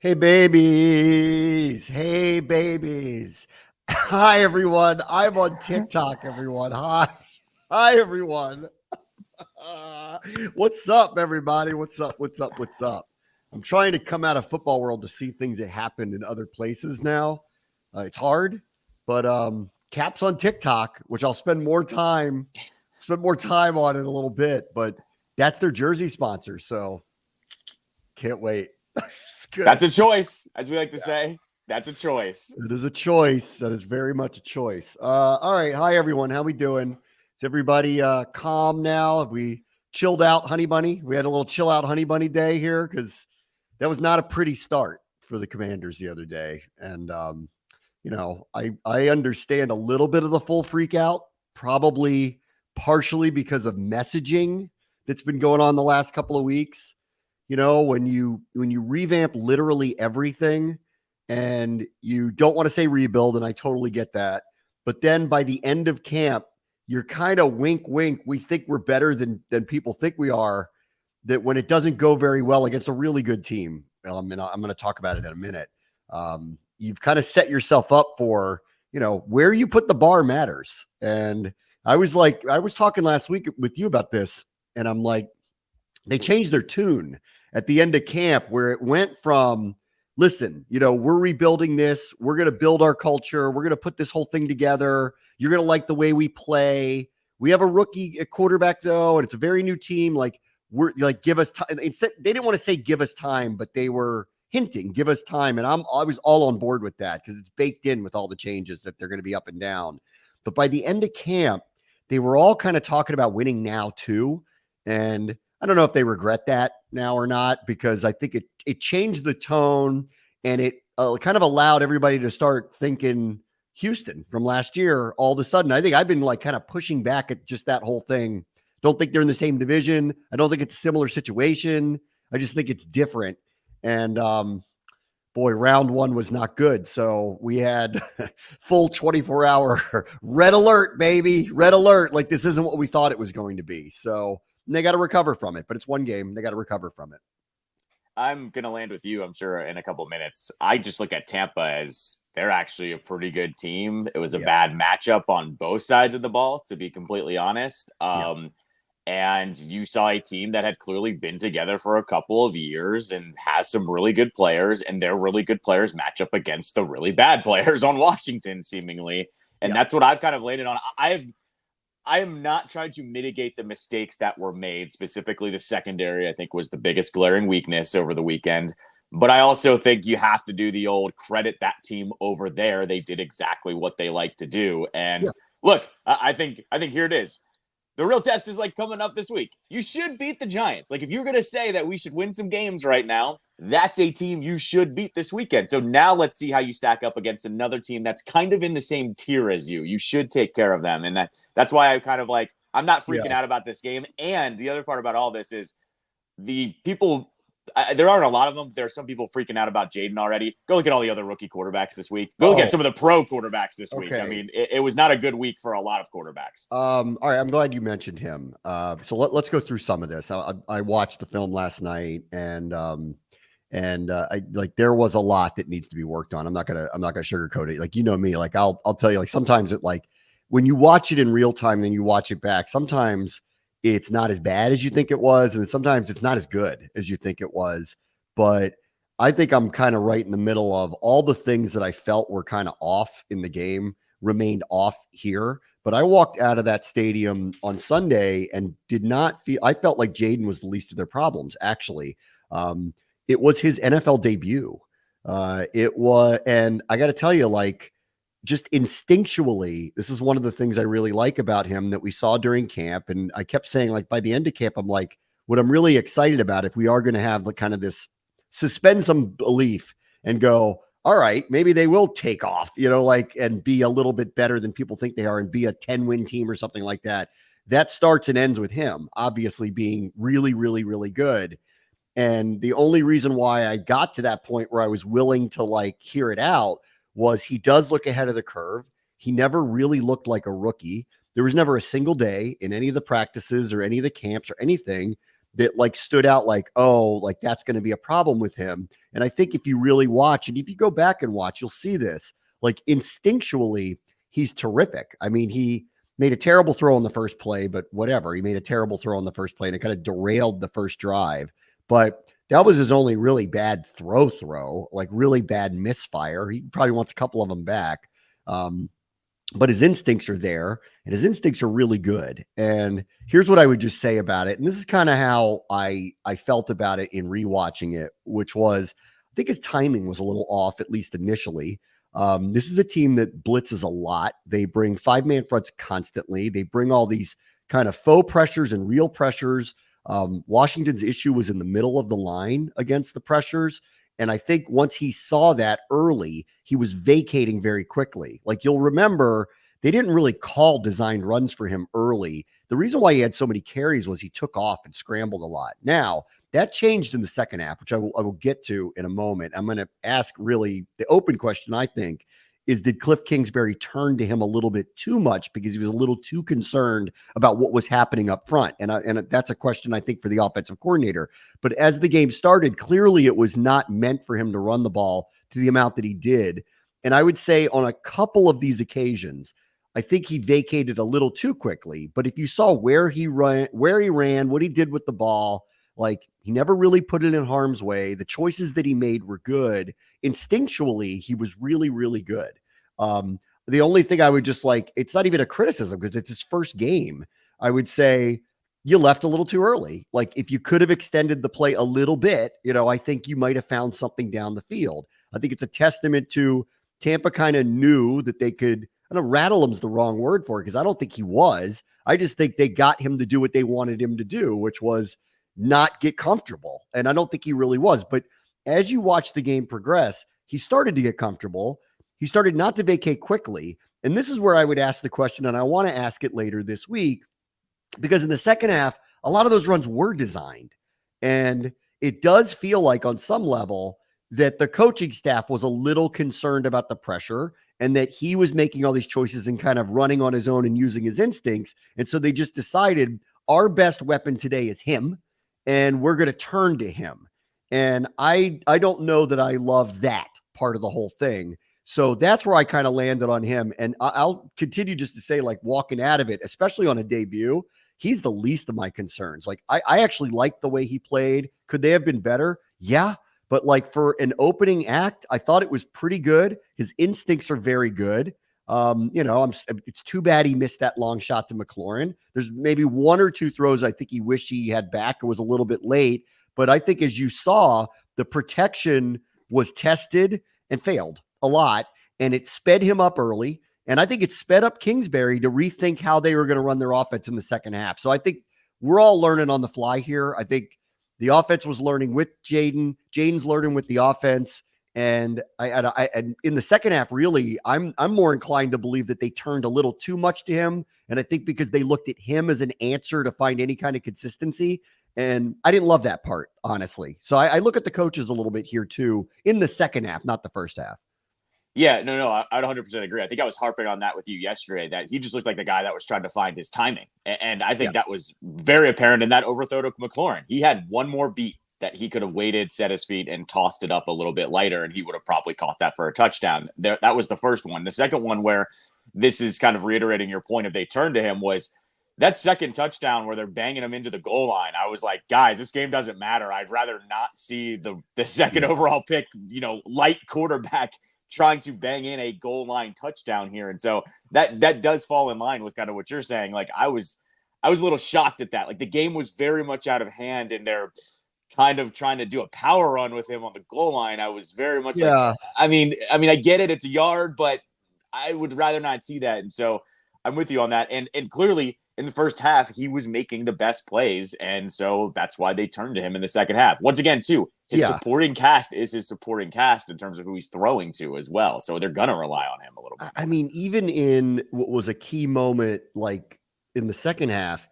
Hey, babies. Hey, babies. Hi, everyone. I'm on TikTok, everyone. Hi. Hi, everyone. What's up, everybody? What's up? What's up? What's up? I'm trying to come out of football world to see things that happen in other places now. It's hard, but Cap's on TikTok, which I'll spend more time on in a little bit, but that's their jersey sponsor, so can't wait. It's That's good. a choice, as we like to say. That's a choice. It is a choice. That is very much a choice. All right. Hi, everyone. How we doing? Is everybody calm now? Have we chilled out, Honey Bunny? We had a little chill out Honey Bunny day here because that was not a pretty start for the Commanders the other day. And, I understand a little bit of the full freak out, probably partially because of messaging that's been going on the last couple of weeks. When you revamp literally everything and you don't want to say rebuild, and I totally get that. But then by the end of camp, you're kind of wink, wink. We think we're better than people think we are. That when it doesn't go very well against a really good team, and I'm going to talk about it in a minute. You've kind of set yourself up for where you put the bar matters. And I was talking last week with you about this, and I'm like, they changed their tune at the end of camp where it went from, listen, we're rebuilding this. We're going to build our culture. We're going to put this whole thing together. You're going to like the way we play. We have a rookie quarterback, though, and it's a very new team. We're like, give us time. Instead, they didn't want to say give us time, but they were hinting, give us time. And I was all on board with that because it's baked in with all the changes that they're going to be up and down. But by the end of camp, they were all kind of talking about winning now, too. And I don't know if they regret that now or not, because I think it changed the tone and it kind of allowed everybody to start thinking Houston from last year all of a sudden. I think I've been kind of pushing back at just that whole thing. Don't think they're in the same division. I don't think it's a similar situation. I just think it's different. And boy, round one was not good. So we had full 24-hour red alert, baby. Red alert. Like this isn't what we thought it was going to be. So they got to recover from it, but it's one game. They got to recover from it. I'm going to land with you, I'm sure, in a couple of minutes. I just look at Tampa as they're actually a pretty good team. It was a bad matchup on both sides of the ball, to be completely honest. And you saw a team that had clearly been together for a couple of years and has some really good players, and their really good players match up against the really bad players on Washington, seemingly. And that's what I've kind of landed on. I am not trying to mitigate the mistakes that were made. Specifically, the secondary, I think, was the biggest glaring weakness over the weekend. But I also think you have to do the old credit that team over there. They did exactly what they like to do. And look, I think here it is. The real test is coming up this week. You should beat the Giants. If you're going to say that we should win some games right now, that's a team you should beat this weekend. So now let's see how you stack up against another team that's kind of in the same tier as you. You should take care of them. And that's why I kind of I'm not freaking out about this game. And the other part about all this is the people, there aren't a lot of them. There are some people freaking out about Jayden already. Go look at all the other rookie quarterbacks this week. Go look at some of the pro quarterbacks this week. I mean, it was not a good week for a lot of quarterbacks. All right. I'm glad you mentioned him. So let's go through some of this. I watched the film last night and there was a lot that needs to be worked on. I'm not gonna sugarcoat it. Me, I'll tell you, sometimes when you watch it in real time, then you watch it back. Sometimes it's not as bad as you think it was. And sometimes it's not as good as you think it was. But I think I'm kind of right in the middle of all the things that I felt were kind of off in the game remained off here. But I walked out of that stadium on Sunday and I felt like Jayden was the least of their problems, actually. It was his NFL debut. And I got to tell you, just instinctually, this is one of the things I really like about him that we saw during camp. And I kept saying, by the end of camp, I'm like, what I'm really excited about, if we are going to have kind of this suspend some belief and go, all right, maybe they will take off, and be a little bit better than people think they are and be a 10-win team or something like that. That starts and ends with him, obviously being really, really, really good. And the only reason why I got to that point where I was willing to hear it out was he does look ahead of the curve. He never really looked like a rookie. There was never a single day in any of the practices or any of the camps or anything that like stood out like, oh, like that's going to be a problem with him. And I think if you really watch, and if you go back and watch, you'll see this, like instinctually, he's terrific. I mean, he made a terrible throw on the first play, but whatever. He made a terrible throw on the first play and it kind of derailed the first drive. But that was his only really bad throw, like really bad misfire. He probably wants a couple of them back. But his instincts are there and his instincts are really good. And here's what I would just say about it. And this is kind of how I felt about it in rewatching it, which was, I think his timing was a little off, at least initially. This is a team that blitzes a lot. They bring 5-man fronts constantly. They bring all these kind of faux pressures and real pressures. Washington's issue was in the middle of the line against the pressures. And I think once he saw that early, he was vacating very quickly. Like you'll remember, they didn't really call designed runs for him early. The reason why he had so many carries was he took off and scrambled a lot. Now, that changed in the second half, which I will get to in a moment. I'm going to ask really the open question, I think, is did Cliff Kingsbury turn to him a little bit too much because he was a little too concerned about what was happening up front? And that's a question, I think, for the offensive coordinator. But as the game started, clearly it was not meant for him to run the ball to the amount that he did. And I would say on a couple of these occasions, I think he vacated a little too quickly. But if you saw where he ran, what he did with the ball, like he never really put it in harm's way. The choices that he made were good. Instinctually, he was really, really good. The only thing I would just like, it's not even a criticism because it's his first game. I would say you left a little too early. Like if you could have extended the play a little bit, I think you might have found something down the field. I think it's a testament to Tampa kind of knew that they could, I don't know, rattle him's the wrong word for it because I don't think he was. I just think they got him to do what they wanted him to do, which was not get comfortable. And I don't think he really was. But as you watch the game progress, he started to get comfortable. He started not to vacate quickly. And this is where I would ask the question, and I want to ask it later this week, because in the second half, a lot of those runs were designed. And it does feel like on some level that the coaching staff was a little concerned about the pressure and that he was making all these choices and kind of running on his own and using his instincts. And so they just decided our best weapon today is him, and we're going to turn to him. And I don't know that I love that part of the whole thing. So that's where I kind of landed on him. And I'll continue just to say, like, walking out of it, especially on a debut, he's the least of my concerns. Like, I actually liked the way he played. Could they have been better? Yeah. But like for an opening act, I thought it was pretty good. His instincts are very good. It's too bad he missed that long shot to McLaurin. There's maybe one or two throws I think he wished he had back. It was a little bit late. But I think as you saw, the protection was tested and failed a lot, and it sped him up early. And I think it sped up Kingsbury to rethink how they were going to run their offense in the second half. So I think we're all learning on the fly here. I think the offense was learning with Jayden. Jayden's learning with the offense. And and in the second half, really, I'm more inclined to believe that they turned a little too much to him. And I think because they looked at him as an answer to find any kind of consistency. And I didn't love that part, honestly. So I look at the coaches a little bit here too in the second half, not the first half. Yeah, no, I'd 100% agree. I think I was harping on that with you yesterday, that he just looked like the guy that was trying to find his timing. And I think that was very apparent in that overthrow to McLaurin. He had one more beat that he could have waited, set his feet, and tossed it up a little bit lighter, and he would have probably caught that for a touchdown. That was the first one. The second one, where this is kind of reiterating your point of they turned to him, was that second touchdown where they're banging him into the goal line. I was like, guys, this game doesn't matter. I'd rather not see the second overall pick, light quarterback trying to bang in a goal line touchdown here. And so that does fall in line with kind of what you're saying. Like I was a little shocked at that. Like the game was very much out of hand and they're kind of trying to do a power run with him on the goal line. I was very much like, I mean, I get it. It's a yard, but I would rather not see that. And so I'm with you on that. And clearly in the first half, he was making the best plays. And so that's why they turned to him in the second half. Once again, too, his supporting cast is his supporting cast in terms of who he's throwing to as well. So they're going to rely on him a little bit. I mean, even in what was a key moment, like in the second half,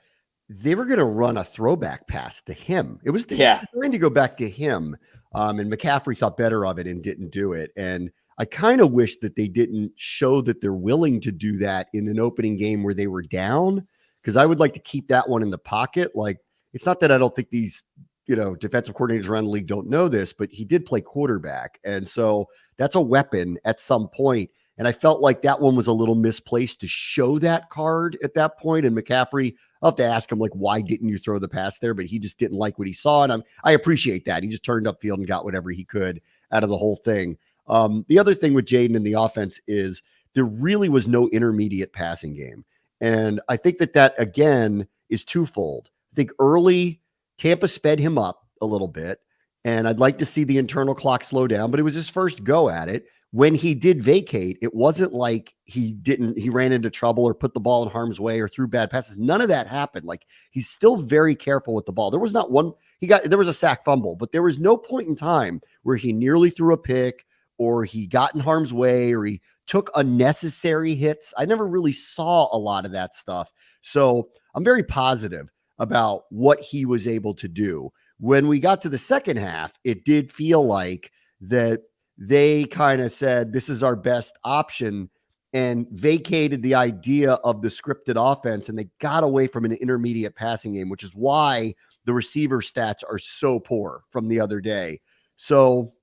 they were going to run a throwback pass to him. It was designed to go back to him. And McCaffrey thought better of it and didn't do it. And I kind of wish that they didn't show that they're willing to do that in an opening game where they were down, because I would like to keep that one in the pocket. Like it's not that I don't think these, defensive coordinators around the league don't know this, but he did play quarterback. And so that's a weapon at some point. And I felt like that one was a little misplaced to show that card at that point. And McCaffrey, I'll have to ask him, like, why didn't you throw the pass there? But he just didn't like what he saw. And I appreciate that. He just turned upfield and got whatever he could out of the whole thing. The other thing with Jayden in the offense is there really was no intermediate passing game. And I think that again is twofold. I think early Tampa sped him up a little bit, and I'd like to see the internal clock slow down, but it was his first go at it. When he did vacate, it wasn't like he ran into trouble or put the ball in harm's way or threw bad passes. None of that happened. Like, he's still very careful with the ball. There was not one, there was a sack fumble, but there was no point in time where he nearly threw a pick or he got in harm's way or he took unnecessary hits. I never really saw a lot of that stuff. So I'm very positive about what he was able to do. When we got to the second half, it did feel like that they kind of said, this is our best option, and vacated the idea of the scripted offense. And they got away from an intermediate passing game, which is why the receiver stats are so poor from the other day. So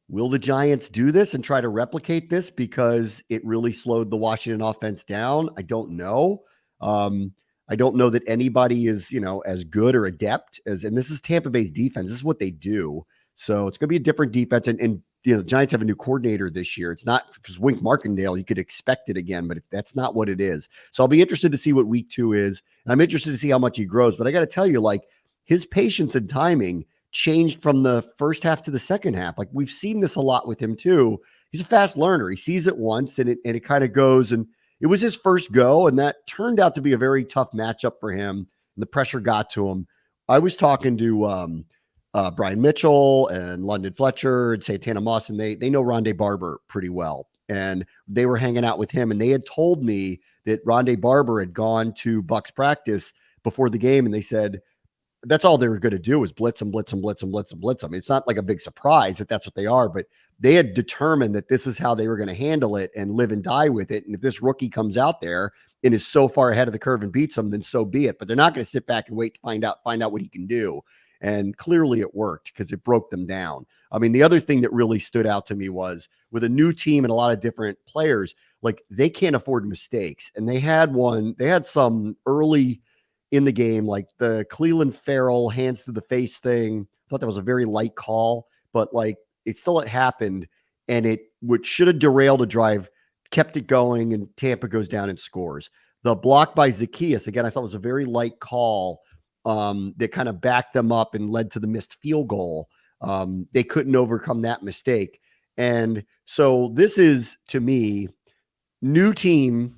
will the Giants do this and try to replicate this because it really slowed the Washington offense down? I don't know. I don't know that anybody is, as good or adept and this is Tampa Bay's defense. This is what they do. So it's going to be a different defense. And the Giants have a new coordinator this year. It's not because Wink Martindale, you could expect it again, but that's not what it is. So I'll be interested to see what week 2 is. And I'm interested to see how much he grows. But I got to tell you, like, his patience and timing changed from the first half to the second half. Like, we've seen this a lot with him too. He's a fast learner. He sees it once and it kind of goes, and it was his first go. And that turned out to be a very tough matchup for him. And the pressure got to him. I was talking to Brian Mitchell and London Fletcher and Santana Moss, and they know Rondé Barber pretty well. And they were hanging out with him, and they had told me that Rondé Barber had gone to Bucs practice before the game. And they said, that's all they were going to do is blitz them, blitz them, blitz them, blitz them, blitz them. It's not like a big surprise that that's what they are, but they had determined that this is how they were going to handle it and live and die with it. And if this rookie comes out there and is so far ahead of the curve and beats them, then so be it. But they're not going to sit back and wait to find out what he can do. And clearly it worked because it broke them down. I mean, the other thing that really stood out to me was with a new team and a lot of different players, like, they can't afford mistakes. And they had some early in the game, like the Cleveland Farrell hands to the face thing. I thought that was a very light call, but like, it happened, and which should have derailed a drive, kept it going, and Tampa goes down and scores. The block by Zacchaeus, again, I thought was a very light call that kind of backed them up and led to the missed field goal. They couldn't overcome that mistake. And so this is, to me, new team,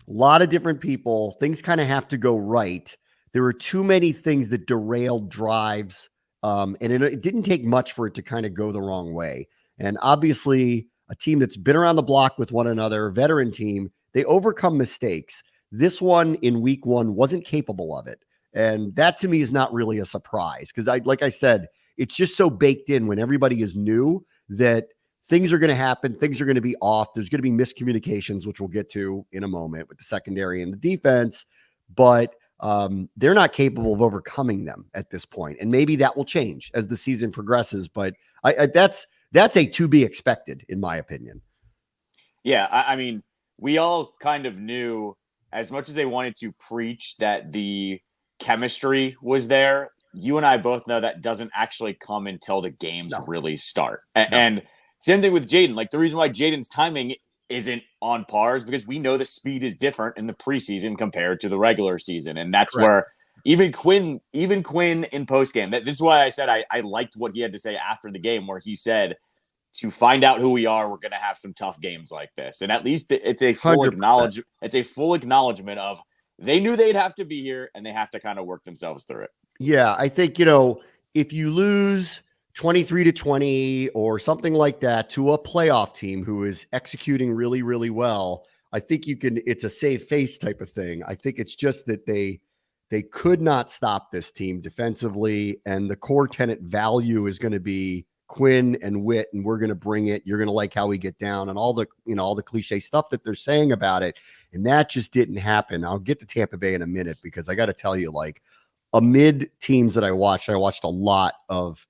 a lot of different people. Things kind of have to go right. There were too many things that derailed drives. And it didn't take much for it to kind of go the wrong way. And obviously, a team that's been around the block with one another, a veteran team, they overcome mistakes. This one in week 1 wasn't capable of it. And that to me is not really a surprise because like I said, it's just so baked in when everybody is new that things are going to happen. Things are going to be off. There's going to be miscommunications, which we'll get to in a moment with the secondary and the defense. But they're not capable of overcoming them at this point. And maybe that will change as the season progresses. But that's a to be expected, in my opinion. Yeah, I mean, we all kind of knew, as much as they wanted to preach that the chemistry was there, you and I both know that doesn't actually come until the games really start. And same thing with Jayden. Like, the reason why Jayden's timing isn't on par is because we know the speed is different in the preseason compared to the regular season. And that's where even Quinn in postgame, this is why I said I liked what he had to say after the game, where he said, to find out who we are, we're going to have some tough games like this. And at least it's a full 100%. It's a full acknowledgement of they knew they'd have to be here and they have to kind of work themselves through it. Yeah, I think, if you lose 23-20 or something like that to a playoff team who is executing really, really well, I think it's a save face type of thing. I think it's just that they could not stop this team defensively, and the core tenet value is going to be Quinn and Witt, and we're going to bring it. You're going to like how we get down and all the cliche stuff that they're saying about it. And that just didn't happen. I'll get to Tampa Bay in a minute because I got to tell you, like, amid teams that I watched a lot of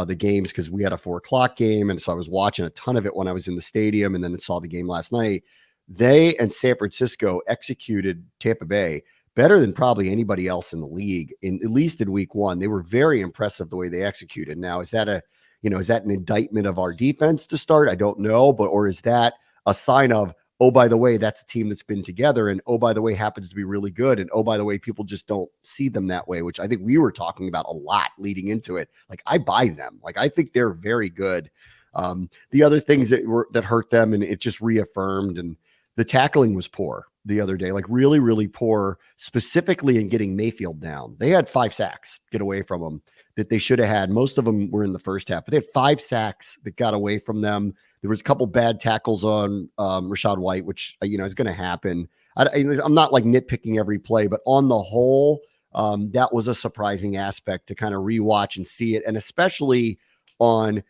the games because we had a 4:00 game. And so I was watching a ton of it when I was in the stadium and then saw the game last night. They and San Francisco executed Tampa Bay better than probably anybody else in the league, at least in week one. They were very impressive the way they executed. Now, is that an indictment of our defense to start? I don't know, or is that a sign of, oh, by the way, that's a team that's been together, and oh, by the way, happens to be really good, and oh, by the way, people just don't see them that way, which I think we were talking about a lot leading into it. Like, I buy them. Like, I think they're very good. The other things that hurt them, and it just reaffirmed, and the tackling was poor the other day, like really, really poor, specifically in getting Mayfield down. They had 5 sacks get away from them that they should have had. Most of them were in the first half, but they had 5 sacks that got away from them. There was a couple bad tackles on Rachaad White, which, is going to happen. I'm not like nitpicking every play, but on the whole, that was a surprising aspect to kind of rewatch and see it. And especially on,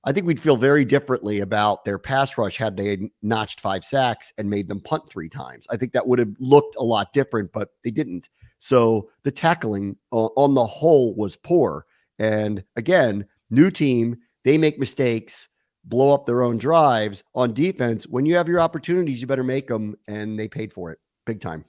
I think we'd feel very differently about their pass rush had they notched 5 sacks and made them punt 3 times. I think that would have looked a lot different, but they didn't. So the tackling on the whole was poor. And again, new team, they make mistakes, blow up their own drives on defense. When you have your opportunities, you better make them, and they paid for it big time.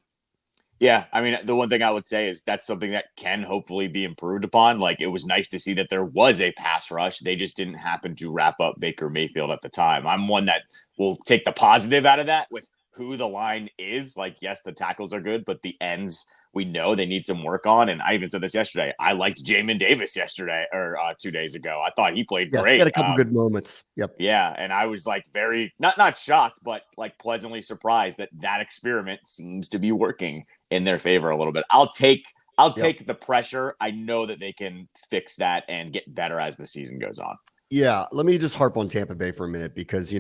Yeah, I mean, the one thing I would say is that's something that can hopefully be improved upon. Like, it was nice to see that there was a pass rush. They just didn't happen to wrap up Baker Mayfield at the time. I'm one that will take the positive out of that with who the line is. Like, yes, the tackles are good, but the ends, we know they need some work on. And I even said this yesterday. I liked Jamin Davis yesterday or 2 days ago. I thought he played great. He had a couple good moments. Yep. Yeah, and I was like very not shocked, but like pleasantly surprised that experiment seems to be working in their favor a little bit. I'll take the pressure. I know that they can fix that and get better as the season goes on. Yeah, let me just harp on Tampa Bay for a minute because,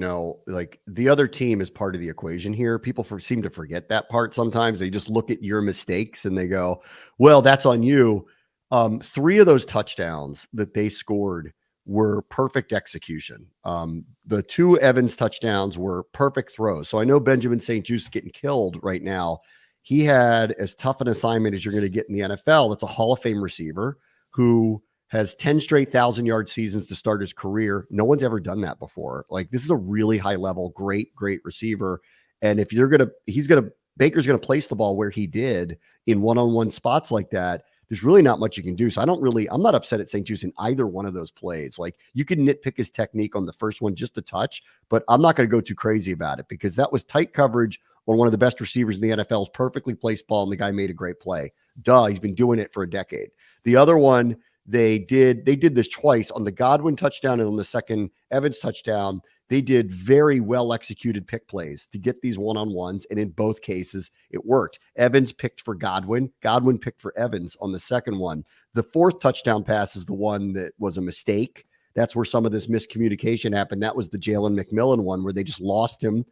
like the other team is part of the equation here. People seem to forget that part sometimes. They just look at your mistakes and they go, well, that's on you. 3 of those touchdowns that they scored were perfect execution. The 2 Evans touchdowns were perfect throws. So I know Benjamin St-Juste is getting killed right now. He had as tough an assignment as you're going to get in the NFL. That's a Hall of Fame receiver who has 10 straight 1,000-yard seasons to start his career. No one's ever done that before. Like, this is a really high level, great receiver. And if Baker's going to place the ball where he did in one-on-one spots like that, there's really not much you can do. So I'm not upset at St-Juste in either one of those plays. Like, you can nitpick his technique on the first one, just a touch, but I'm not going to go too crazy about it because that was tight coverage on one of the best receivers in the NFL's perfectly placed ball. And the guy made a great play. He's been doing it for a decade. The other one, they did this twice on the Godwin touchdown and on the second Evans touchdown. They did very well executed pick plays to get these one-on-ones. And in both cases, it worked. Evans picked for Godwin. Godwin picked for Evans on the second one. The 4th touchdown pass is the one that was a mistake. That's where some of this miscommunication happened. That was the Jalen McMillan one where they just lost him.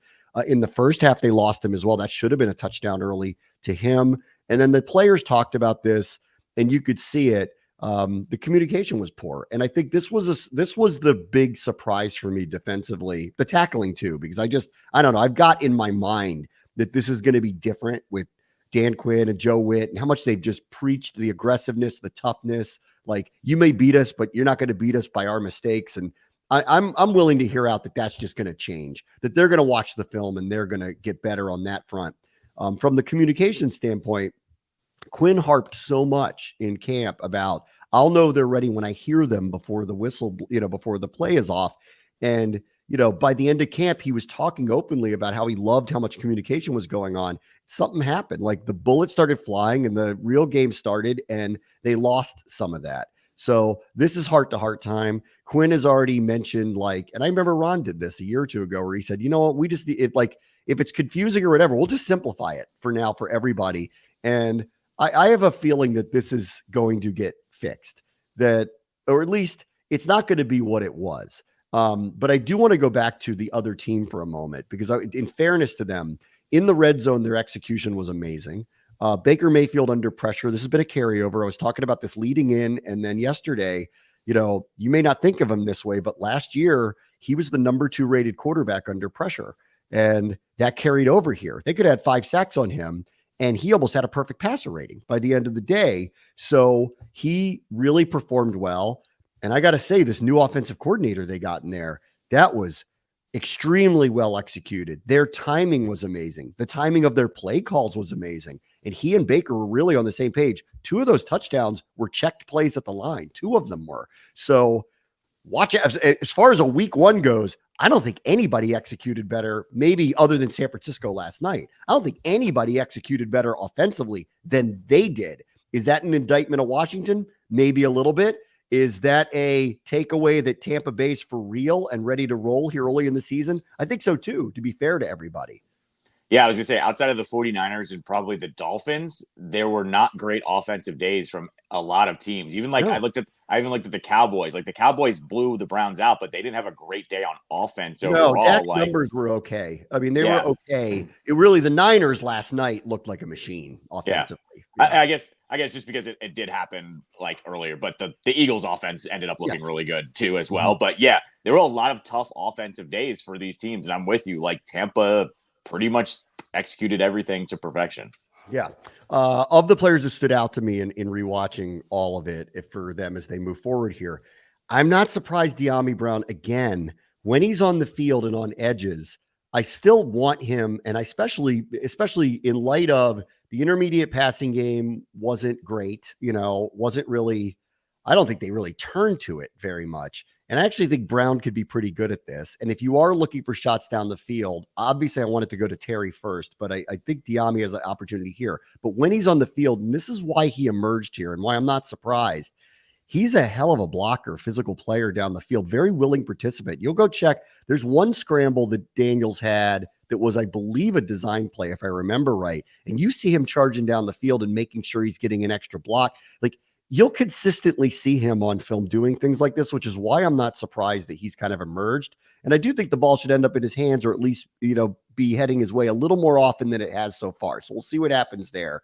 In the first half, they lost him as well. That should have been a touchdown early to him. And then the players talked about this, and you could see it. The communication was poor. And I think this was the big surprise for me defensively, the tackling too, because I don't know. I've got in my mind that this is going to be different with Dan Quinn and Joe Witt and how much they've just preached the aggressiveness, the toughness. Like, you may beat us, but you're not going to beat us by our mistakes. And I'm willing to hear out that that's just going to change, that they're going to watch the film and they're going to get better on that front. From the communication standpoint, Quinn harped so much in camp about, I'll know they're ready when I hear them before the whistle, before the play is off. And, by the end of camp, he was talking openly about how he loved how much communication was going on. Something happened, like the bullets started flying and the real game started and they lost some of that. So this is heart-to-heart time. Quinn has already mentioned, and I remember Ron did this a year or 2 ago where he said, you know what, we just, if it's confusing or whatever, we'll just simplify it for now for everybody. And I have a feeling that this is going to get fixed, or at least it's not going to be what it was. But I do want to go back to the other team for a moment, because in fairness to them, in the red zone, their execution was amazing. Baker Mayfield under pressure. This has been a carryover. I was talking about this leading in, and then yesterday, you may not think of him this way, but last year he was the number 2 rated quarterback under pressure, and that carried over here. They could have had 5 sacks on him. and he almost had a perfect passer rating by the end of the day. So he really performed well. And I got to say, this new offensive coordinator they got in there, that was extremely well executed. Their timing was amazing. The timing of their play calls was amazing. And he and Baker were really on the same page. 2 of those touchdowns were checked plays at the line. 2 of them were. So watch it. As far as a week 1 goes, I don't think anybody executed better, maybe other than San Francisco last night. I don't think anybody executed better offensively than they did. Is that an indictment of Washington? Maybe a little bit. Is that a takeaway that Tampa Bay's for real and ready to roll here early in the season? I think so too, to be fair to everybody. Yeah, I was going to say, outside of the 49ers and probably the Dolphins, there were not great offensive days from a lot of teams. Even like I even looked at the Cowboys. Like the Cowboys blew the Browns out, but they didn't have a great day on offense overall. No, Dak's numbers were okay. I mean, they were okay. It really, the Niners last night looked like a machine offensively. Yeah. I guess just because it did happen like earlier, but the Eagles offense ended up looking really good too as well. But yeah, there were a lot of tough offensive days for these teams. And I'm with you. Like Tampa pretty much executed everything to perfection. Yeah. Of the players that stood out to me in rewatching all of it, if for them as they move forward here, I'm not surprised De'Ami Brown, again, when he's on the field and on edges, I still want him. And I especially in light of the intermediate passing game wasn't great, wasn't really, I don't think they really turned to it very much. And I actually think Brown could be pretty good at this. And if you are looking for shots down the field, obviously I wanted to go to Terry first, but I think De'Ami has an opportunity here. But when he's on the field, and this is why he emerged here and why I'm not surprised, he's a hell of a blocker, physical player down the field, very willing participant. You'll go check. There's one scramble that Daniels had that was, I believe, a design play, if I remember right. And you see him charging down the field and making sure he's getting an extra block. Like, you'll consistently see him on film doing things like this, which is why I'm not surprised that he's kind of emerged. And I do think the ball should end up in his hands, or at least, be heading his way a little more often than it has so far. So we'll see what happens there.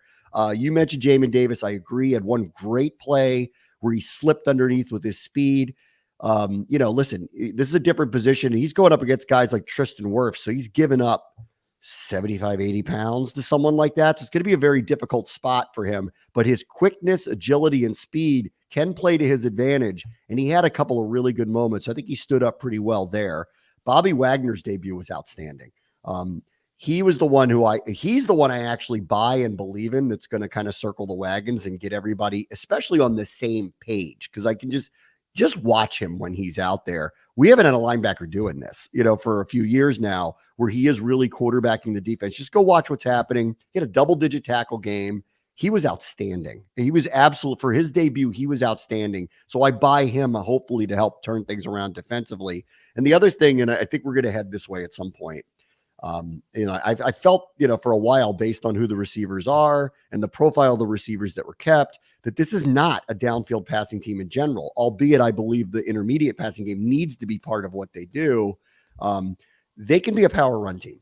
You mentioned Jamin Davis. I agree. Had one great play where he slipped underneath with his speed. Listen, this is a different position. He's going up against guys like Tristan Wirfs. So he's given up 75, 80 pounds to someone like that. So it's going to be a very difficult spot for him, but his quickness, agility, and speed can play to his advantage. And he had a couple of really good moments. I think he stood up pretty well there. Bobby Wagner's debut was outstanding. He's the one I actually buy and believe in, that's going to kind of circle the wagons and get everybody, especially on the same page. Cause I can just watch him when he's out there. We haven't had a linebacker doing this, for a few years now, where he is really quarterbacking the defense. Just go watch what's happening. He had a double-digit tackle game. He was outstanding. He was for his debut, he was outstanding. So I buy him hopefully to help turn things around defensively. And the other thing, and I think we're going to head this way at some point, I felt, for a while, based on who the receivers are and the profile of the receivers that were kept, that this is not a downfield passing team in general, albeit I believe the intermediate passing game needs to be part of what they do. They can be a power run team,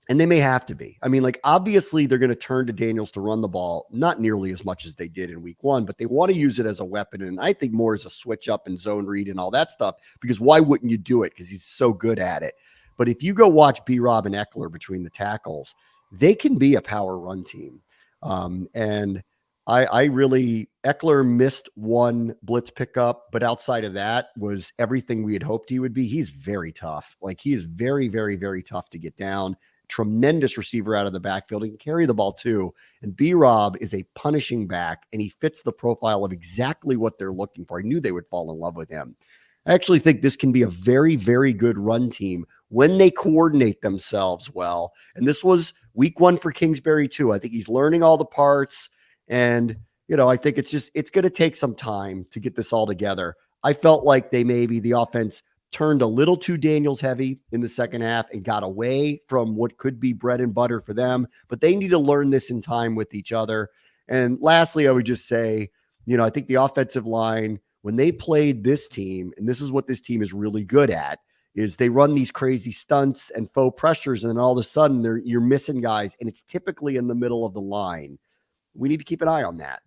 and they may have to be. I mean, like, obviously they're going to turn to Daniels to run the ball, not nearly as much as they did in week 1, but they want to use it as a weapon. And I think more as a switch up and zone read and all that stuff, because why wouldn't you do it? Because he's so good at it. But if you go watch B-Rob and Eckler between the tackles, they can be a power run team. And Eckler missed one blitz pickup, but outside of that was everything we had hoped he would be. He's very tough. Like, he is very, very, very tough to get down. Tremendous receiver out of the backfield and can carry the ball too. And B-Rob is a punishing back, and he fits the profile of exactly what they're looking for. I knew they would fall in love with him. I actually think this can be a very, very good run team when they coordinate themselves well. And this was week 1 for Kingsbury too. I think he's learning all the parts. And, I think it's going to take some time to get this all together. I felt like the offense turned a little too Daniels heavy in the second half and got away from what could be bread and butter for them, but they need to learn this in time with each other. And lastly, I would just say, I think the offensive line, when they played this team, and this is what this team is really good at, is they run these crazy stunts and faux pressures, and then all of a sudden you're missing guys, and it's typically in the middle of the line. We need to keep an eye on that.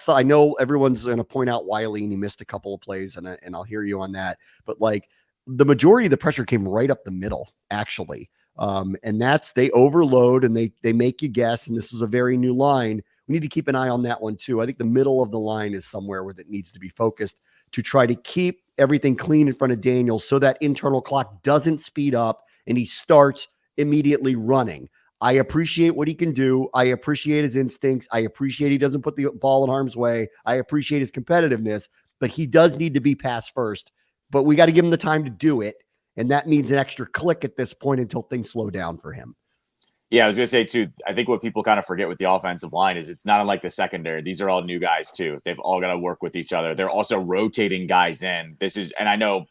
I know everyone's going to point out Wiley, and he missed a couple of plays, and I'll hear you on that. But like, the majority of the pressure came right up the middle, actually. And they overload and they make you guess. And this is a very new line. We need to keep an eye on that one too. I think the middle of the line is somewhere where it needs to be focused to try to keep everything clean in front of Daniels so that internal clock doesn't speed up and he starts immediately running. I appreciate what he can do. I appreciate his instincts. I appreciate he doesn't put the ball in harm's way. I appreciate his competitiveness, but he does need to be pass first. But we got to give him the time to do it. And that means an extra click at this point until things slow down for him. Yeah, I was going to say, too, I think what people kind of forget with the offensive line is it's not unlike the secondary. These are all new guys, too. They've all got to work with each other. They're also rotating guys in. And I know,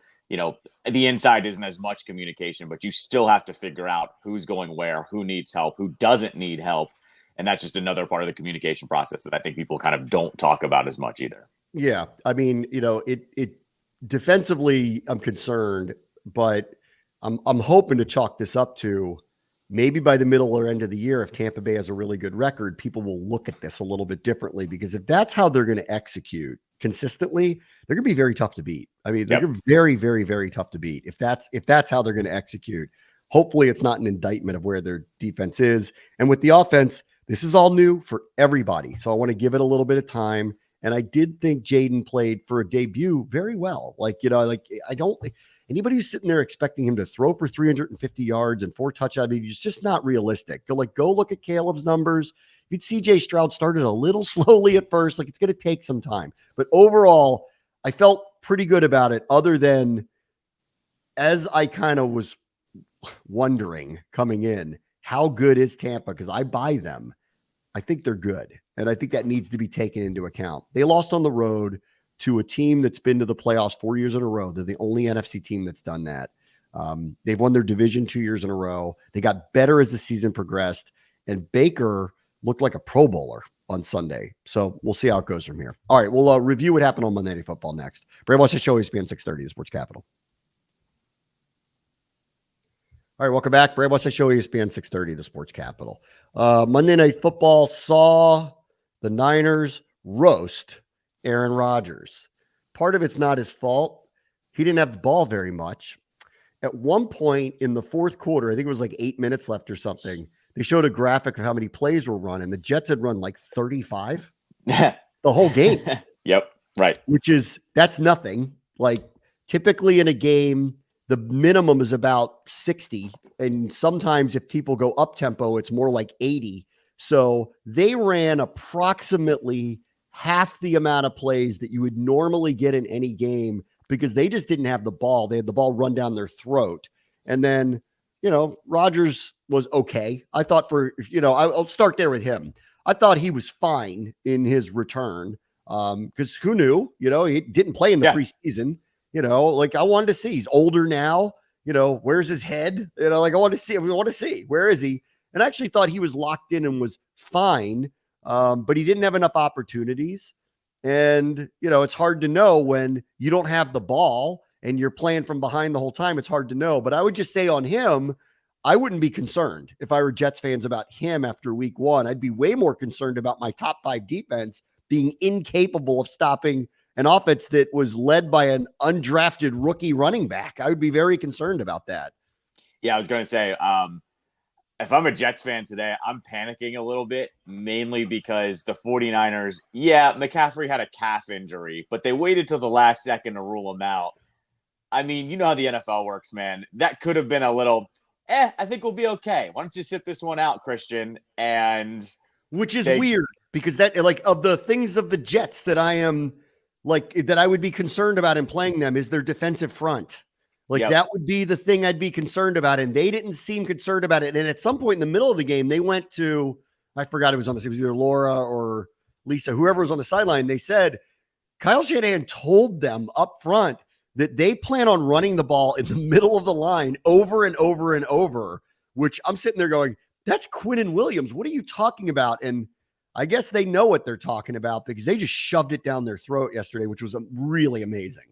the inside isn't as much communication, but you still have to figure out who's going where, who needs help, who doesn't need help. And that's just another part of the communication process that I think people kind of don't talk about as much either. Yeah. I mean, it defensively, I'm concerned, but I'm hoping to chalk this up to maybe by the middle or end of the year, if Tampa Bay has a really good record, people will look at this a little bit differently, because if that's how they're going to execute consistently, they're going to be very tough to beat. I mean, they're going to be very, very, very tough to beat. If that's how they're going to execute, hopefully it's not an indictment of where their defense is. And with the offense, this is all new for everybody. So I want to give it a little bit of time. And I did think Jayden played for a debut very well. Anybody who's sitting there expecting him to throw for 350 yards and 4 touchdowns, I mean, it's just not realistic. Go look at Caleb's numbers. You'd CJ Stroud started a little slowly at first. It's going to take some time. But overall, I felt pretty good about it, other than as I kind of was wondering coming in, how good is Tampa? Because I buy them. I think they're good. And I think that needs to be taken into account. They lost on the road to a team that's been to the playoffs 4 years in a row. They're the only NFC team that's done that. They've won their division 2 years in a row. They got better as the season progressed, and Baker looked like a Pro Bowler on Sunday. So we'll see how it goes from here. All right, we'll review what happened on Monday Night Football next. Bram, watch the show, ESPN 630, the Sports Capital. All right, welcome back. Bram, watch the show, ESPN 630, the Sports Capital. Monday Night Football saw the Niners roast Aaron Rodgers. Part of it's not his fault. He didn't have the ball very much. At one point in the fourth quarter, I think it was like 8 minutes left or something, they showed a graphic of how many plays were run, and the Jets had run like 35 the whole game. Yep, right. That's nothing. Like, typically in a game, the minimum is about 60, and sometimes if people go up tempo, it's more like 80. So they ran approximately half the amount of plays that you would normally get in any game, because they just didn't have the ball. They had the ball run down their throat. And then, Rodgers was okay. I thought I'll start there with him. I thought he was fine in his return, because who knew? He didn't play in the preseason. I wanted to see. He's older now. Where's his head? I want to see. Where is he? And I actually thought he was locked in and was fine, but he didn't have enough opportunities. And, it's hard to know when you don't have the ball and you're playing from behind the whole time. It's hard to know. But I would just say on him, I wouldn't be concerned if I were Jets fans about him after week 1. I'd be way more concerned about my top 5 defense being incapable of stopping an offense that was led by an undrafted rookie running back. I would be very concerned about that. Yeah, I was going to say, if I'm a Jets fan today, I'm panicking a little bit, mainly because the 49ers, McCaffrey had a calf injury, but they waited till the last second to rule him out. I mean, you know how the NFL works, man. That could have been a little, I think we'll be okay. Why don't you sit this one out, Christian? And which is weird, because that, of the things of the Jets that I am that I would be concerned about in playing them, is their defensive front. That would be the thing I'd be concerned about. And they didn't seem concerned about it. And at some point in the middle of the game, they went to, I forgot it was either Laura or Lisa, whoever was on the sideline. They said, Kyle Shanahan told them up front that they plan on running the ball in the middle of the line over and over and over, which I'm sitting there going, that's Quinnen Williams. What are you talking about? And I guess they know what they're talking about, because they just shoved it down their throat yesterday, which was really amazing.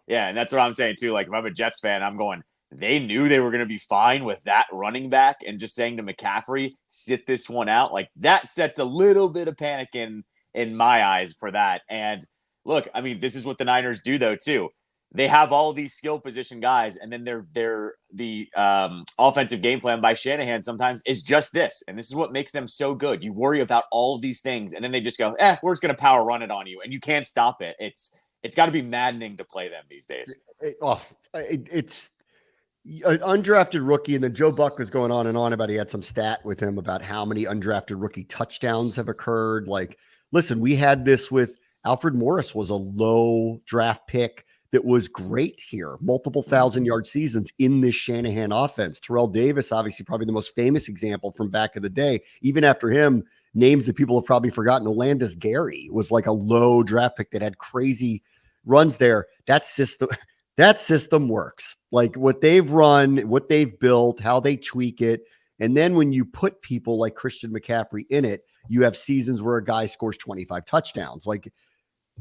Yeah, and that's what I'm saying too. If I'm a Jets fan, I'm going, they knew they were going to be fine with that running back, and just saying to McCaffrey, sit this one out. That sets a little bit of panic in my eyes for that. And look, I mean, this is what the Niners do though too. they have all these skill position guys, and then the offensive game plan by Shanahan sometimes is just this, and this is what makes them so good. You worry about all of these things, and then they just go, we're just going to power run it on you, and you can't stop it. It's got to be maddening to play them these days. It's an undrafted rookie, and then Joe Buck was going on and on about, he had some stat with him about how many undrafted rookie touchdowns have occurred. Like, listen, we had this with Alfred Morris, was a low draft pick that was great here, multiple 1,000-yard seasons in this Shanahan offense. Terrell Davis, obviously probably the most famous example from back in the day. Even after him, names that people have probably forgotten, Olandis Gary was like a low draft pick that had crazy runs there. That system works. Like what they've run, what they've built, how they tweak it. And then when you put people like Christian McCaffrey in it, you have seasons where a guy scores 25 touchdowns. Like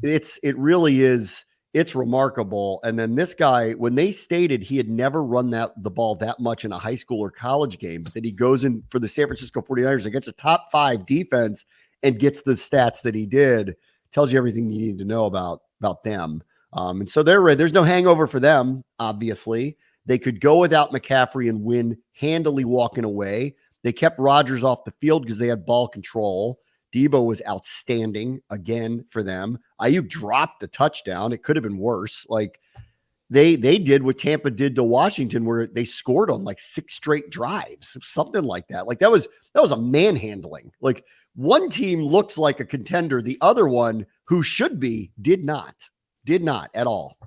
it really is. It's remarkable. And then this guy, when they stated he had never run the ball that much in a high school or college game, but then he goes in for the San Francisco 49ers against a top 5 defense and gets the stats that he did, tells you everything you need to know about them. And so there's no hangover for them, obviously. They could go without McCaffrey and win handily walking away. They kept Rodgers off the field because they had ball control. Debo was outstanding again for them. Ayuk dropped the touchdown. It could have been worse. Like they did what Tampa did to Washington, where they scored on like 6 straight drives, something like that. Like that was a manhandling. Like one team looks like a contender. The other one, who should be, did not at all.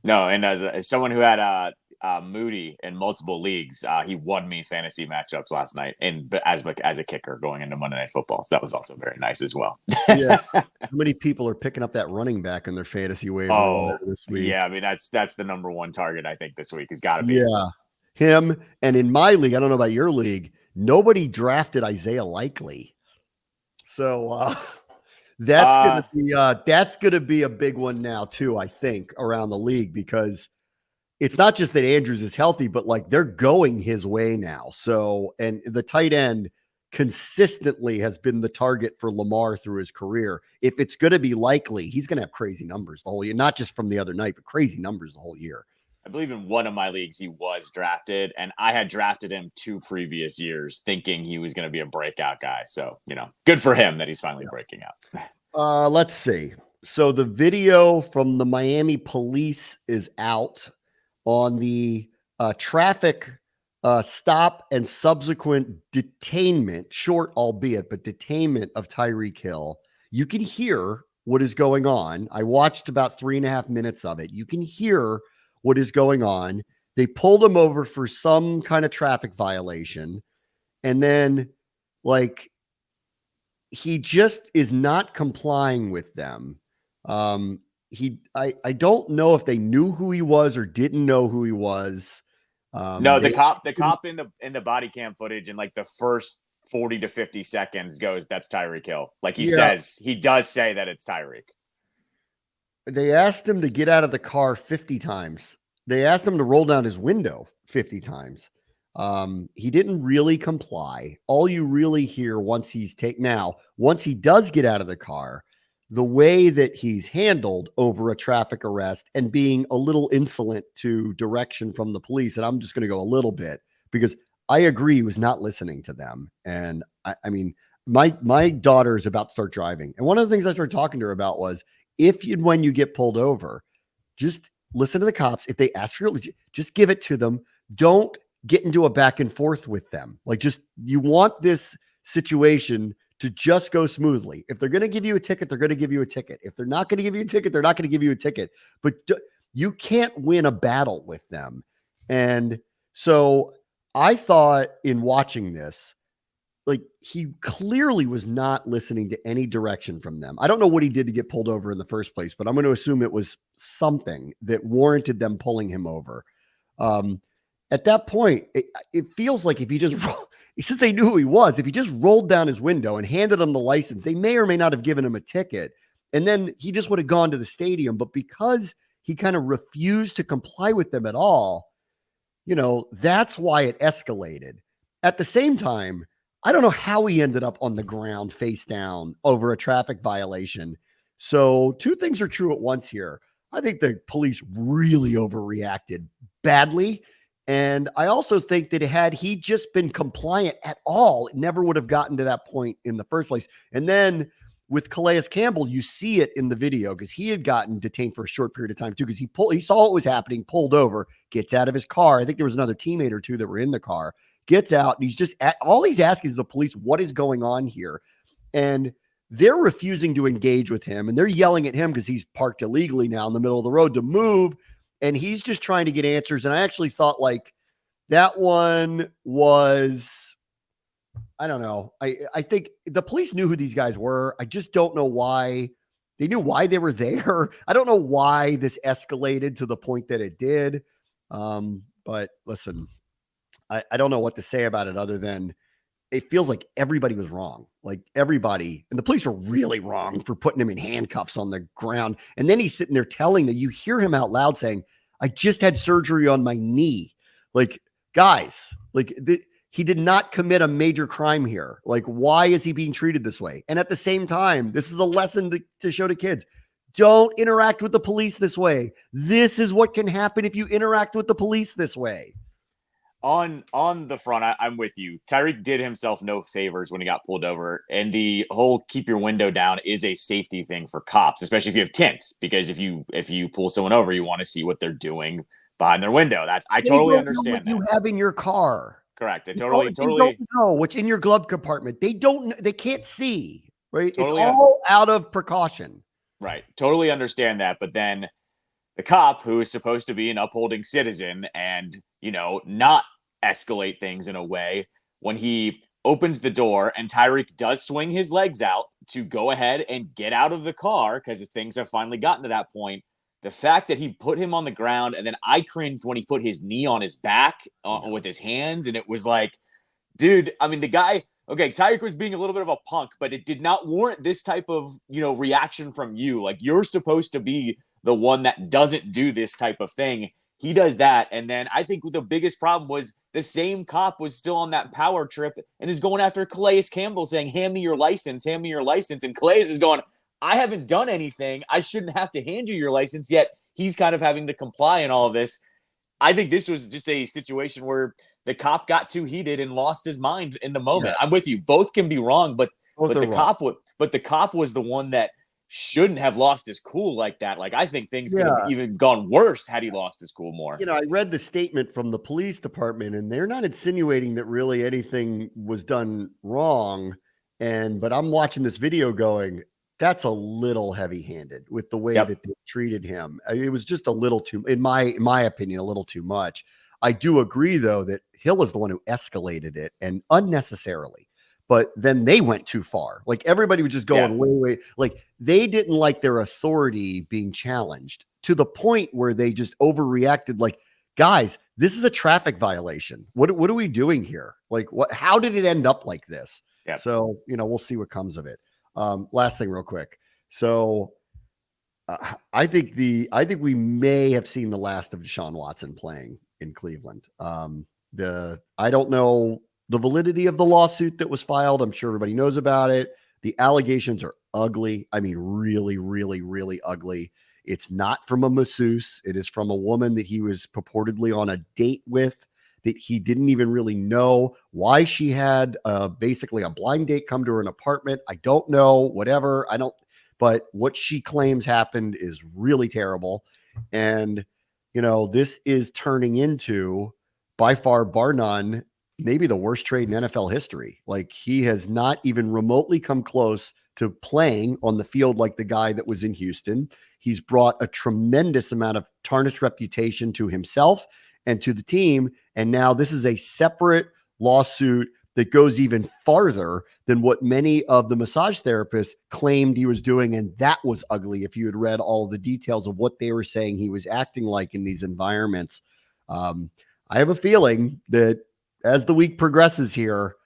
No. And as someone who had Moody in multiple leagues, he won me fantasy matchups last night, and as a kicker going into Monday Night Football. So that was also very nice as well. Yeah, how many people are picking up that running back in their fantasy waiver this week? Yeah, I mean that's the number one target I think this week has got to be. Yeah, him. And in my league, I don't know about your league, nobody drafted Isaiah Likely, so that's gonna be a big one now too. I think around the league, because it's not just that Andrews is healthy, but like they're going his way now. So, and the tight end consistently has been the target for Lamar through his career. If it's going to be Likely, he's going to have crazy numbers the whole year, not just from the other night, but crazy numbers the whole year. I believe in one of my leagues he was drafted, and I had drafted him 2 previous years thinking he was going to be a breakout guy. So, good for him that he's finally breaking out. Let's see. So the video from the Miami police is out on the traffic stop and subsequent detainment, short albeit, but detainment of Tyreek Hill. You can hear what is going on. I watched about 3.5 minutes of it. You can hear what is going on. They pulled him over for some kind of traffic violation. And then like he just is not complying with them. I don't know if they knew who he was or didn't know who he was. No, the cop in the body cam footage in like the first 40 to 50 seconds goes, that's Tyreek Hill. Like he does say that it's Tyreek. They asked him to get out of the car 50 times. They asked him to roll down his window 50 times. He didn't really comply. All you really hear once he does get out of the car, the way that he's handled over a traffic arrest and being a little insolent to direction from the police. And I'm just going to go a little bit because I agree he was not listening to them. And I mean, my daughter is about to start driving. And one of the things I started talking to her about was when you get pulled over, just listen to the cops. If they ask for your, just give it to them. Don't get into a back and forth with them. Like you want this situation to just go smoothly. If they're going to give you a ticket, they're going to give you a ticket. If they're not going to give you a ticket, they're not going to give you a ticket. But you can't win a battle with them. And so I thought in watching this, like he clearly was not listening to any direction from them. I don't know what he did to get pulled over in the first place, but I'm going to assume it was something that warranted them pulling him over. At that point, it feels like if he just, since they knew who he was, if he just rolled down his window and handed him the license, they may or may not have given him a ticket. And then he just would have gone to the stadium. But because he kind of refused to comply with them at all, that's why it escalated. At the same time, I don't know how he ended up on the ground face down over a traffic violation. So 2 things are true at once here. I think the police really overreacted badly. And I also think that had he just been compliant at all, it never would have gotten to that point in the first place. And then with Calais Campbell, you see it in the video because he had gotten detained for a short period of time too, because he saw what was happening, pulled over, gets out of his car. I think there was another teammate or two that were in the car, gets out, and all he's asking is the police, what is going on here? And they're refusing to engage with him, and they're yelling at him because he's parked illegally now in the middle of the road to move. And he's just trying to get answers. And I actually thought like that one was, I don't know. I think the police knew who these guys were. I just don't know why. They knew why they were there. I don't know why this escalated to the point that it did. But listen, I don't know what to say about it other than it feels like everybody was wrong. Like everybody, and the police were really wrong for putting him in handcuffs on the ground. And then he's sitting there telling that you hear him out loud saying, I just had surgery on my knee. Like, guys, he did not commit a major crime here. Like, why is he being treated this way? And at the same time, this is a lesson to show to kids. Don't interact with the police this way. This is what can happen if you interact with the police this way. On the front, I'm with you. Tyreek did himself no favors when he got pulled over, and the whole keep your window down is a safety thing for cops, especially if you have tint, because if you pull someone over, you want to see what they're doing behind their window. I totally understand that. You have in your car. Correct. They totally don't know what's in your glove compartment. They can't see, right? Totally it's all out of precaution. Right. Totally understand that. But then the cop, who is supposed to be an upholding citizen and, not escalate things in a way, when he opens the door and Tyreek does swing his legs out to go ahead and get out of the car because things have finally gotten to that point, the fact that he put him on the ground, and then I cringed when he put his knee on his back with his hands, and it was like, dude, I mean, the guy, okay, Tyreek was being a little bit of a punk, but it did not warrant this type of, reaction from you. Like, you're supposed to be the one that doesn't do this type of thing. He does that. And then I think the biggest problem was the same cop was still on that power trip and is going after Calais Campbell saying, hand me your license, hand me your license. And Calais is going, I haven't done anything. I shouldn't have to hand you your license, yet he's kind of having to comply in all of this. I think this was just a situation where the cop got too heated and lost his mind in the moment. Yeah. I'm with you. Both can be wrong, but the cop was the one that shouldn't have lost his cool like that. Like, I think things could have even gone worse had he lost his cool more. I read the statement from the police department, and they're not insinuating that really anything was done wrong. But I'm watching this video going, that's a little heavy-handed with the way that they treated him. It was just a little too, in my opinion, a little too much. I do agree, though, that Hill is the one who escalated it, and unnecessarily. But then they went too far. Like, everybody was just going way. Like, they didn't like their authority being challenged to the point where they just overreacted. Like, guys, this is a traffic violation. What are we doing here? Like, how did it end up like this? Yep. So, we'll see what comes of it. Last thing real quick. So I think we may have seen the last of DeShaun Watson playing in Cleveland. I don't know the validity of the lawsuit that was filed. I'm sure everybody knows about it. The allegations are ugly. I mean, really, really, really ugly. It's not from a masseuse. It is from a woman that he was purportedly on a date with, that he didn't even really know why she had basically a blind date come to her apartment. I don't know, whatever. But what she claims happened is really terrible. And, this is turning into, by far, bar none, maybe the worst trade in NFL history. Like, he has not even remotely come close to playing on the field like the guy that was in Houston. He's brought a tremendous amount of tarnished reputation to himself and to the team. And now this is a separate lawsuit that goes even farther than what many of the massage therapists claimed he was doing. And that was ugly. If you had read all the details of what they were saying he was acting like in these environments. I have a feeling that as the week progresses here,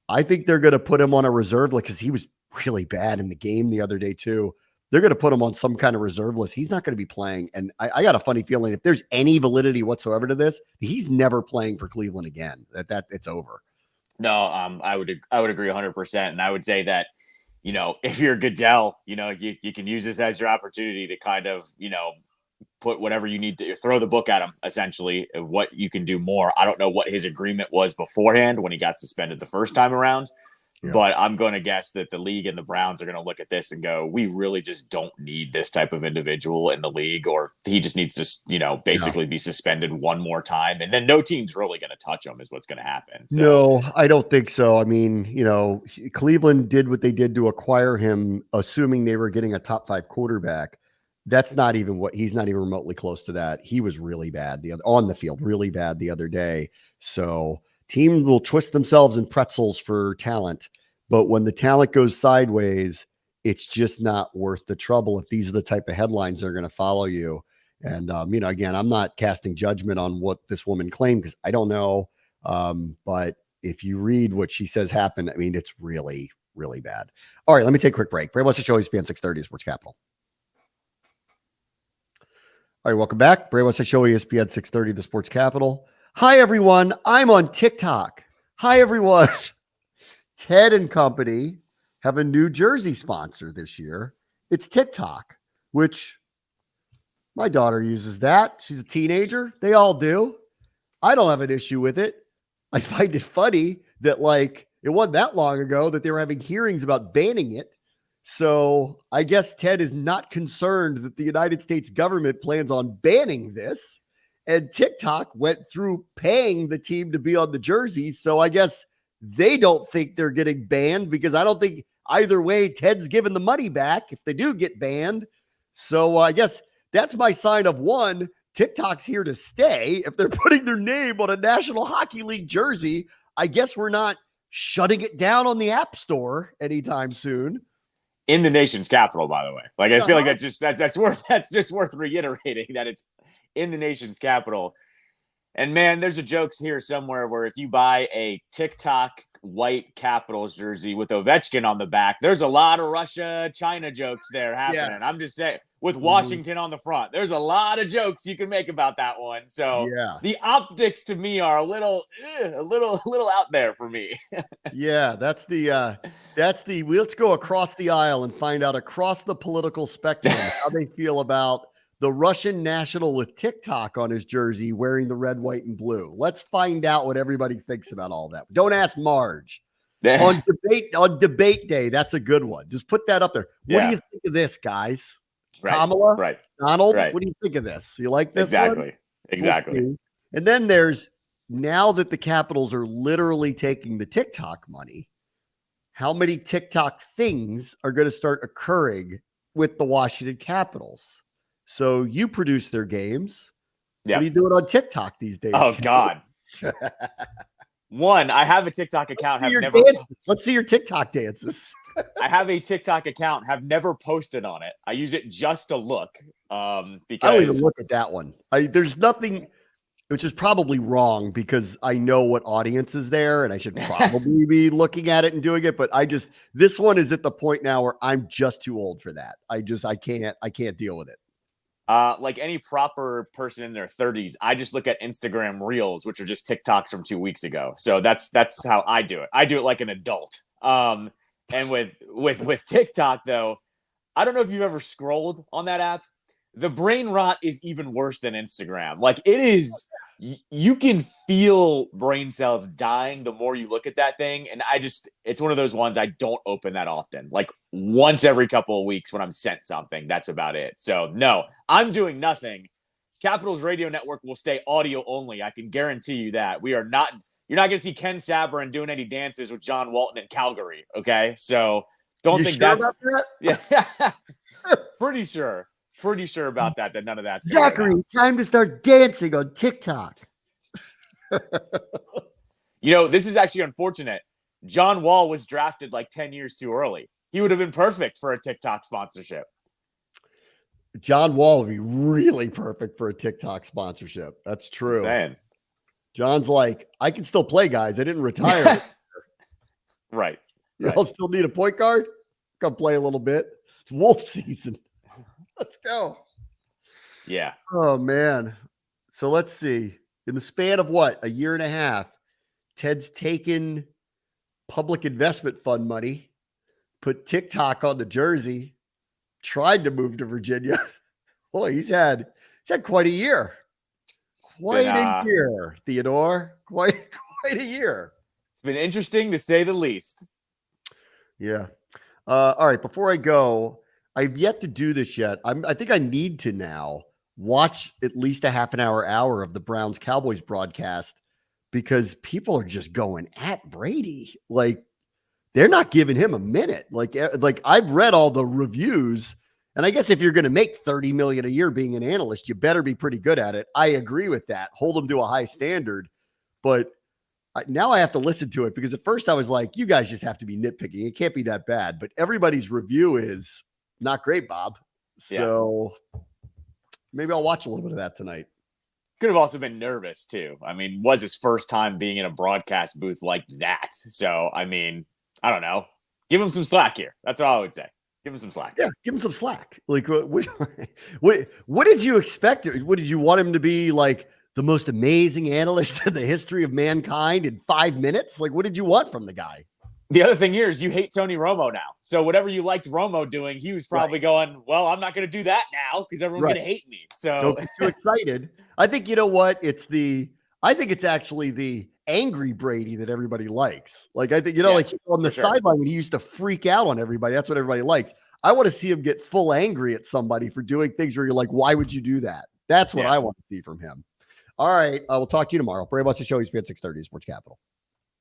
I think they're going to put him on a reserve list, because he was really bad in the game the other day too. They're going to put him on some kind of reserve list. He's not going to be playing. And I got a funny feeling if there's any validity whatsoever to this, he's never playing for Cleveland again. That it's over. No, I would agree 100%. And I would say that, if you're Goodell, you can use this as your opportunity to kind of, put whatever you need to throw the book at him, essentially, of what you can do more. I don't know what his agreement was beforehand when he got suspended the first time around. Yeah. But I'm going to guess that the league and the Browns are going to look at this and go, we really just don't need this type of individual in the league, or he just needs to, basically be suspended one more time. And then no team's really going to touch him is what's going to happen. So. No, I don't think so. I mean, Cleveland did what they did to acquire him, assuming they were getting a top 5 quarterback. That's not even he's not even remotely close to that. He was really bad on the field, really bad the other day. So teams will twist themselves in pretzels for talent, but when the talent goes sideways, it's just not worth the trouble if these are the type of headlines that are going to follow you. And, again, I'm not casting judgment on what this woman claimed because I don't know. But if you read what she says happened, I mean, it's really, really bad. All right, let me take a quick break. Bram What's the show? ESPN 630 Sports Capital. All right, welcome back. Bram What's the show? ESPN 630 The Sports Capital. Hi, everyone. I'm on TikTok. Hi, everyone. Ted and Company have a new jersey sponsor this year. It's TikTok, which my daughter uses that. She's a teenager. They all do. I don't have an issue with it. I find it funny that it wasn't that long ago that they were having hearings about banning it. So I guess Ted is not concerned that the United States government plans on banning this. And TikTok went through paying the team to be on the jerseys. So I guess they don't think they're getting banned because I don't think either way Ted's giving the money back if they do get banned. So I guess that's my sign of one, TikTok's here to stay. If they're putting their name on a National Hockey League jersey, I guess we're not shutting it down on the App Store anytime soon. In the nation's capital, by the way. I feel like that's just worth reiterating that it's in the nation's capital. And man, there's a joke here somewhere where if you buy a TikTok white Capitals jersey with Ovechkin on the back, there's a lot of Russia-China jokes there happening. Yeah. I'm just saying, with Washington on the front, there's a lot of jokes you can make about that one. So the optics to me are a little out there for me. Yeah, let's go across the aisle and find out across the political spectrum how they feel about the Russian national with TikTok on his jersey wearing the red, white, and blue. Let's find out what everybody thinks about all that. Don't ask Marge. on debate day, that's a good one. Just put that up there. What do you think of this, guys? Right. Kamala? Right. Donald? Right. What do you think of this? You like this Exactly. one? Exactly. We'll and then there's, now that the Capitals are literally taking the TikTok money, how many TikTok things are going to start occurring with the Washington Capitals? So you produce their games. What are you doing on TikTok these days? Oh, God. One, I have a TikTok account. Let's see your TikTok dances. I have a TikTok account. Have never posted on it. I use it just to look. Because I don't even look at that one. There's nothing, which is probably wrong because I know what audience is there and I should probably be looking at it and doing it. But this one is at the point now where I'm just too old for that. I can't deal with it. Like any proper person in their 30s, I just look at Instagram Reels, which are just TikToks from 2 weeks ago. So that's how I do it. I do it like an adult. And with TikTok though, I don't know if you've ever scrolled on that app. The brain rot is even worse than Instagram. Like it is, you can feel brain cells dying the more you look at that thing. And it's one of those ones I don't open that often. Like once every couple of weeks when I'm sent something, that's about it. So no, I'm doing nothing. Capitals Radio Network will stay audio only. I can guarantee you that. You're not going to see Ken Sabourin doing any dances with John Walton in Calgary. Okay. So don't think that's about that? Yeah. Pretty sure about that none of that's Zachary, time to start dancing on TikTok. This is actually unfortunate. John Wall was drafted like 10 years too early. He would have been perfect for a TikTok sponsorship. John Wall would be really perfect for a TikTok sponsorship. That's true. John's like, I can still play, guys. I didn't retire. Right. Y'all still need a point guard? Come play a little bit. It's Wolf season. Let's go. Yeah. Oh, man. So let's see. In the span of a year and a half, Ted's taken public investment fund money, put TikTok on the jersey, tried to move to Virginia. Boy, he's had He's had quite a year. Quite a year, Theodore. Quite a year. It's been interesting to say the least. Yeah. All right. Before I go, I've yet to do this yet. I think I need to now watch at least a half an hour of the Browns Cowboys broadcast because people are just going at Brady. Like they're not giving him a minute. Like I've read all the reviews, and I guess if you're going to make $30 million a year being an analyst, you better be pretty good at it. I agree with that. Hold them to a high standard, but now I have to listen to it because at first I was like, you guys just have to be nitpicking. It can't be that bad. But everybody's review is not great, Bob. So maybe I'll watch a little bit of that tonight. Could have also been nervous too. I mean, was his first time being in a broadcast booth like that. So, I mean, I don't know. Give him some slack here. That's all I would say. Give him some slack. Yeah, give him some slack. Like, what did you expect? What did you want him to be like? The most amazing analyst in the history of mankind in 5 minutes? Like, what did you want from the guy? The other thing here is you hate Tony Romo now. So whatever you liked Romo doing, he was probably going, well, I'm not going to do that now because everyone's going to hate me. So don't get too excited. I think, you know what? I think it's actually the angry Brady that everybody likes. Like, I think, like on the sideline when he used to freak out on everybody, that's what everybody likes. I want to see him get full angry at somebody for doing things where you're like, why would you do that? That's what I want to see from him. All right. We'll talk to you tomorrow. Bram Watson Show, ESPN 630 Sports Capital.